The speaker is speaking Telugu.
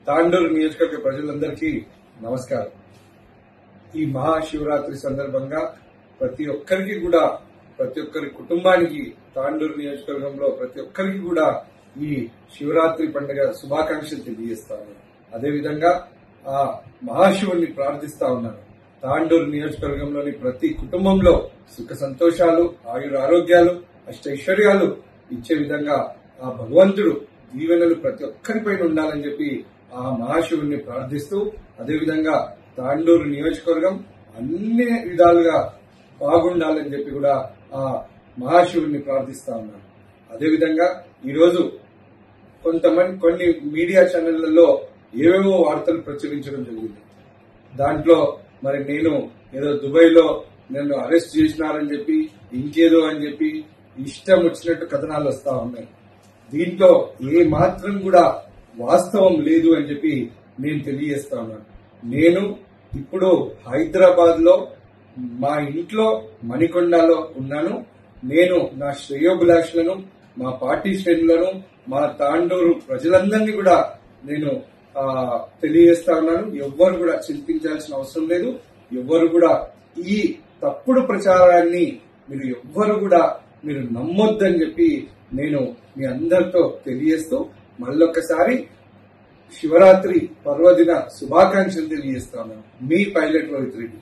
తాండూరు నియోజకవర్గ ప్రజలందరికీ నమస్కారం. ఈ మహాశివరాత్రి సందర్భంగా ప్రతి ఒక్కరి కుటుంబానికి తాండూరు నియోజకవర్గంలో ప్రతి ఒక్కరికి కూడా ఈ శివరాత్రి పండుగ శుభాకాంక్షలు తెలియజేస్తాను. అదేవిధంగా ఆ మహాశివుణ్ణి ప్రార్థిస్తా ఉన్నాను. తాండూరు నియోజకవర్గంలోని ప్రతి కుటుంబంలో సుఖ సంతోషాలు, ఆయుర ఆరోగ్యాలు, అష్టైశ్వర్యాలు ఇచ్చే విధంగా ఆ భగవంతుడు దీవెనలు ప్రతి ఒక్కరిపైన ఉండాలని చెప్పి ఆ మహాశివుణ్ణి ప్రార్థిస్తూ, అదేవిధంగా తాండూరు నియోజకవర్గం అన్ని విధాలుగా బాగుండాలని చెప్పి కూడా ఆ మహాశివుణ్ణి ప్రార్థిస్తా ఉన్నాను. అదేవిధంగా ఈరోజు కొన్ని మీడియా ఛానళ్లలో ఏవేవో వార్తలు ప్రచురించడం జరిగింది. దాంట్లో మరి నేను ఏదో దుబాయ్ లో నన్ను అరెస్ట్ చేసినారని చెప్పి ఇంకేదో అని చెప్పి ఇష్టం వచ్చినట్టు కథనాలు వస్తా ఉన్నాయి. దీంట్లో ఏ మాత్రం కూడా వాస్తవం లేదు అని చెప్పి నేను తెలియజేస్తా ఉన్నాను. నేను ఇప్పుడు హైదరాబాద్ లో మా ఇంట్లో మణికొండలో ఉన్నాను. నేను నా శ్రేయోభిలాషులను, మా పార్టీ శ్రేణులను, మా తాండూరు ప్రజలందరినీ కూడా నేను తెలియజేస్తా ఉన్నాను. ఎవ్వరు కూడా చింతించాల్సిన అవసరం లేదు. ఎవ్వరు కూడా ఈ తప్పుడు ప్రచారాన్ని మీరు నమ్మొద్దని చెప్పి నేను మీ అందరితో తెలియజేస్తూ మళ్ళొక్కసారి శివరాత్రి పర్వదిన శుభాకాంక్షలు తెలియజేస్తా ఉన్నాను. మీ పైలట్ రోహిత్ రెడ్డి.